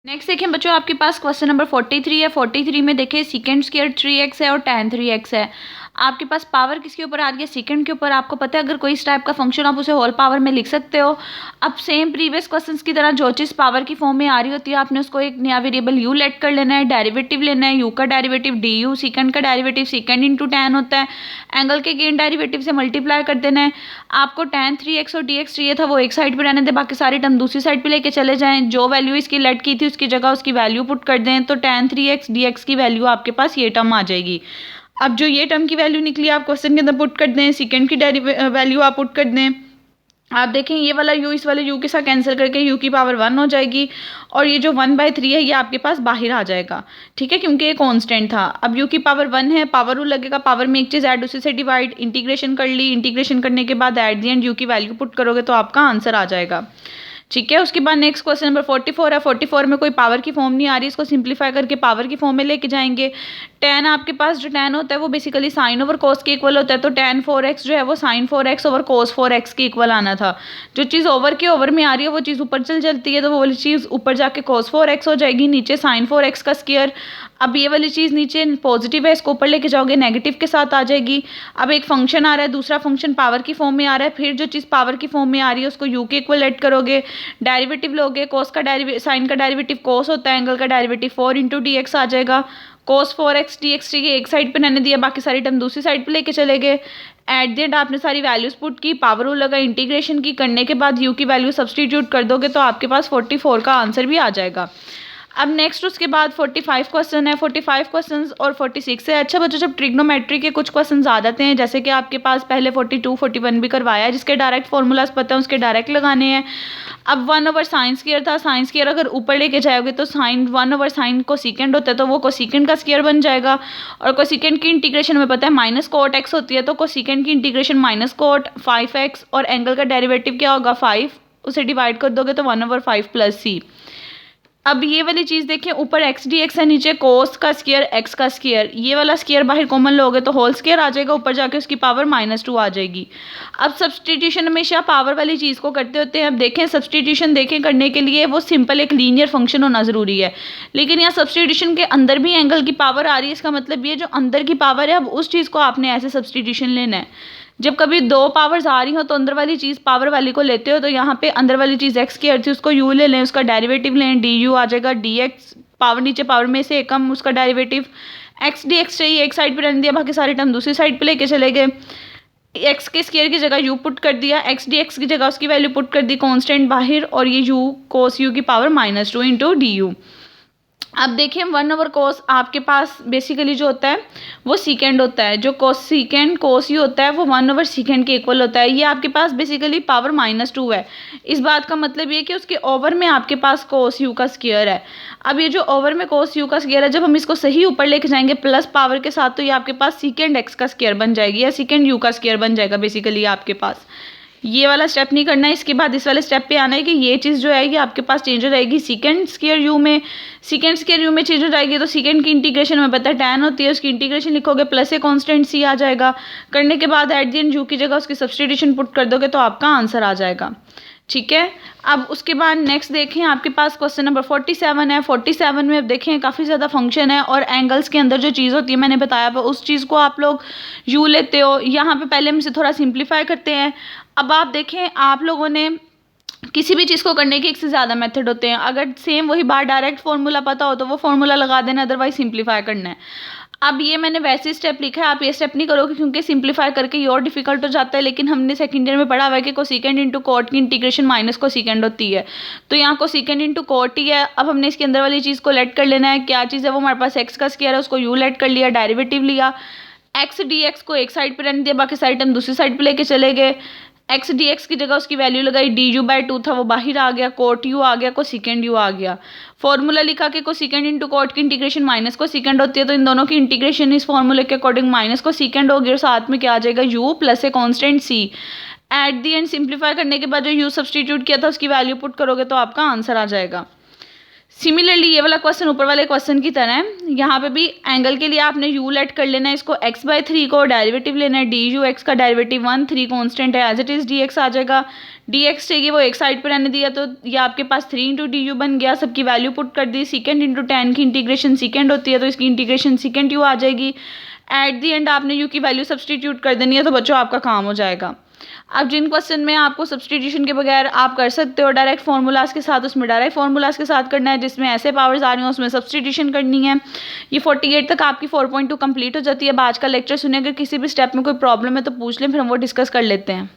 Next देखिए बच्चों, आपके पास क्वेश्चन नंबर 43 है। 43 में देखिए सीकेंड स्क्वायर 3x है और tan 3x है। आपके पास पावर किसके ऊपर आ रही है? सेकंड के ऊपर। आपको पता है अगर कोई इस टाइप का फंक्शन आप उसे होल पावर में लिख सकते हो। अब सेम प्रीवियस क्वेश्चंस की तरह जो चीज़ पावर की फॉर्म में आ रही होती है आपने उसको एक नया वेरिएबल u लेट कर लेना है, डेरिवेटिव लेना है, u का डेरिवेटिव du, सेकंड का डेरिवेटिव सेकंड इंटू tan होता है, एंगल के गेन डेरिवेटिव से मल्टीप्लाई कर देना है। आपको tan 3x और dx चाहिए था वो एक साइड पर रहने दें, बाकी सारी टर्म दूसरी साइड पर लेके चले जाएँ। जो वैल्यू इसकी लेट की थी उसकी जगह उसकी वैल्यू पुट कर दें तो tan 3x dx की वैल्यू आपके पास ये टर्म आ जाएगी। अब जो ये टर्म की वैल्यू निकली आप क्वेश्चन के अंदर पुट कर दें, सेकंड की वैल्यू आप पुट कर दें। आप देखें ये वाला u इस वाले u के साथ कैंसिल करके u की पावर 1 हो जाएगी और ये जो 1/3 है ये आपके पास बाहर आ जाएगा, ठीक है, क्योंकि ये कांस्टेंट था। अब u की पावर 1 है, पावर रूल लगेगा, पावर में एक चीज़ ऐड उसी से डिवाइड, इंटीग्रेशन कर ली, इंटीग्रेशन करने के बाद एट द एंड u की वैल्यू पुट करोगे तो आपका आंसर आ जाएगा, ठीक है। उसके बाद नेक्स्ट क्वेश्चन नंबर 44 है। 44 में कोई पावर की फॉर्म नहीं आ रही, इसको सिंप्लीफाई करके पावर की फॉर्म में लेके जाएंगे। tan आपके पास जो tan होता है वो बेसिकली साइन ओवर cos के इक्वल होता है, तो tan 4x जो है वो sin 4x over cos 4x के इक्वल आना था। जो चीज़ ओवर के ओवर में आ रही है वो चीज़ ऊपर चल जाती है, तो वो वाली चीज़ ऊपर जाके cos 4x हो जाएगी, नीचे sin 4x का स्क्वायर। अब ये वाली चीज़ नीचे पॉजिटिव है, इसको ऊपर लेके जाओगे नेगेटिव के साथ आ जाएगी। अब एक फंक्शन आ रहा है, दूसरा फंक्शन पावर की फॉर्म में आ रहा है, फिर जो चीज़ पावर की फॉर्म में आ रही है उसको u के इक्वल ऐड करोगे, डेरिवेटिव लोगे, cos का साइन का डेरिवेटिव cos होता है, एंगल का डेरिवेटिव 4 इंटू dx आ जाएगा। cos 4x dx एक साइड पे रहने दिया, बाकी सारी टर्म दूसरी साइड पे लेके चले गए। एट द एंड आपने सारी वैल्यूज पुट की, पावर रूल लगा, इंटीग्रेशन की, करने के बाद u की वैल्यू सब्सटीट्यूट कर दोगे तो आपके पास 44 का आंसर भी आ जाएगा। अब नेक्स्ट उसके बाद 45 क्वेश्चन है। 45 क्वेश्चन और 46 है। अच्छा बच्चों, जब ट्रिग्नोमेट्री के कुछ क्वेश्चन आ जाते हैं, जैसे कि आपके पास पहले 42 41 भी करवाया है, जिसके डायरेक्ट फॉर्मूलाज पता है उसके डायरेक्ट लगाने हैं। अब 1 ओवर साइन स्क्वायर था, साइन स्क्वायर अगर ऊपर लेके जाओगे तो साइन 1 ओवर साइन कोसेकेंड होता है, तो वो कोसेकेंड का स्क्वायर बन जाएगा। और कोसेकेंड की इंटीग्रेशन में पता है माइनस कोट एक्स होती है, तो कोसेकेंड की इंटीग्रेशन माइनस कोट 5x और एंगल का डेरिवेटिव क्या होगा 5, उसे डिवाइड कर दोगे तो 1 ओवर 5 प्लस c। अब ये वाली चीज़ देखिए, ऊपर x dx है, नीचे cos का स्क्वायर x का स्क्वायर, ये वाला स्क्वायर बाहर कॉमन लोगे तो होल स्क्वायर आ जाएगा, ऊपर जाके उसकी पावर -2 आ जाएगी। अब सब्सटीट्यूशन हमेशा पावर वाली चीज़ को करते होते हैं। अब देखें सब्सटीट्यूशन देखें करने के लिए वो सिंपल एक लीनियर फंक्शन होना ज़रूरी है, लेकिन यहाँ सब्सटीट्यूशन के अंदर भी एंगल की पावर आ रही है, इसका मतलब ये जो अंदर की पावर है अब उस चीज़ को आपने ऐसे सब्सटीट्यूशन लेना है। जब कभी दो पावर्स आ रही हो तो अंदर वाली चीज़ पावर वाली को लेते हो, तो यहाँ पे अंदर वाली चीज़ x स्क्वायर थी उसको u ले लें, उसका डेरिवेटिव लें, du आ जाएगा, dx पावर नीचे पावर में से कम उसका डेरिवेटिव, x dx चाहिए एक साइड पे रहने दिया, बाकी सारे टर्म दूसरी साइड पे लेके चले गए। x के स्क्वायर की जगह u पुट कर दिया, x dx की जगह उसकी वैल्यू पुट कर दी कांस्टेंट बाहर, और ये u cos u की पावर -2 इंटू du। अब देखिए 1 ओवर कोस आपके पास बेसिकली जो होता है वो सीकेंड होता है, जो कोस यू होता है वो 1 ओवर सीकेंड के इक्वल होता है। ये आपके पास बेसिकली पावर -2 है। इस बात का मतलब ये कि उसके ओवर में आपके पास कोस यू का स्क्वायर है। अब ये जो ओवर में कोस यू का स्क्वायर है, जब हम इसको सही ऊपर लेके जाएंगे प्लस पावर के साथ, तो ये आपके पास सीकेंड एक्स का स्क्वायर बन जाएगी, या सीकेंड यू का स्क्वायर बन जाएगा। बेसिकली आपके पास ये वाला स्टेप नहीं करना है, इसके बाद इस वाले स्टेप पे आना है कि ये चीज़ जो है ये आपके पास चेंज हो जाएगी सीकेंड स्क्वायर यू में। सीकेंड स्क्वायर यू में चेंज हो जाएगी तो सीकेंड की इंटीग्रेशन में पता है tan होती है, उसकी इंटीग्रेशन लिखोगे प्लस ए कांस्टेंट c आ जाएगा। करने के बाद एट द एंड यू की जगह उसकी सब्सटीट्यूशन पुट कर दोगे तो आपका आंसर आ जाएगा, ठीक है। अब उसके बाद नेक्स्ट देखें, आपके पास क्वेश्चन नंबर 47 है। 47 में अब देखें काफ़ी ज़्यादा फंक्शन है और एंगल्स के अंदर जो चीज़ होती है मैंने बताया उस चीज़ को आप लोग यू लेते हो। यहाँ पे पहले हम इसे थोड़ा सिंप्लीफाई करते हैं। अब आप देखें, आप लोगों ने किसी भी चीज़ को करने के एक से ज़्यादा मेथड होते हैं, अगर सेम वही बार डायरेक्ट फॉर्मूला पता हो तो वो फॉर्मूला लगा देना, अदरवाइज सिंप्लीफाई करना है। अब ये मैंने वैसे स्टेप लिखा है, आप ये स्टेप नहीं करोगे क्योंकि सिंप्लीफाई करके ये और डिफिकल्ट हो जाता है, लेकिन हमने सेकंड ईयर में पढ़ा हुआ है कि कोसेकेंड इंटू कोट की इंटीग्रेशन माइनस कोसेकेंड होती है, तो यहाँ कोसेकेंड इंटू कोट ही है। अब हमने इसके अंदर वाली चीज़ को लेट कर लेना है, क्या चीज़ है वो हमारे पास एक्स का स्क्वायर है, उसको यू लेट कर लिया, डेरिवेटिव लिया, एक्स dx को एक साइड पर रहने दिया, बाकी साइड हम दूसरी साइड पर लेके चले गए। x dx की जगह उसकी वैल्यू लगाई, du/2 था वो बाहर आ गया, कोट u आ गया, कोसेकेंड u आ गया। फॉर्मूला लिखा कि कोसेकेंड इंटू कोट की इंटीग्रेशन माइनस कोसेकेंड होती है, तो इन दोनों की इंटीग्रेशन इस फॉर्मूले के अकॉर्डिंग माइनस कोसेकेंड होगी और साथ में क्या आ जाएगा u plus a constant c। At the and simplify करने के बाद जो u सब्सटीट्यूट किया था उसकी वैल्यू पुट करोगे तो आपका आंसर आ जाएगा। सिमिलरली ये वाला क्वेश्चन ऊपर वाले क्वेश्चन की तरह है। यहाँ पे भी एंगल के लिए आपने u लेट कर लेना है, इसको x/3 को डेरिवेटिव लेना है, डी यू एक्स का डेरिवेटिव 1, 3 कॉन्स्टेंट है, एज इट इज़ dx आ जाएगा। dx चाहिए वो एक साइड पर रहने दिया, तो ये आपके पास 3 इंटू डी यू बन गया, सबकी वैल्यू पुट कर दी। सेकेंड इंटू टेन की इंटीग्रेशन सेकेंड होती है, तो इसकी इंटीग्रेशन सेकेंड यू आ जाएगी। एट दी एंड आपने यू की वैल्यू सब्सटीट्यूट कर देनी है, तो बच्चों आपका काम हो जाएगा। अब जिन क्वेश्चन में आपको सब्सटीट्यूशन के बगैर आप कर सकते हो डायरेक्ट फार्मूलाज के साथ, उसमें डायरेक्ट फार्मूलाज के साथ करना है। जिसमें ऐसे पावर्स आ रही हैं उसमें सब्सटीट्यूशन करनी है। ये 48 तक आपकी 4.2 कंप्लीट हो जाती है। अब आज का लेक्चर सुने, अगर किसी भी स्टेप में कोई प्रॉब्लम है तो पूछ लें, फिर हम वो डिस्कस कर लेते हैं।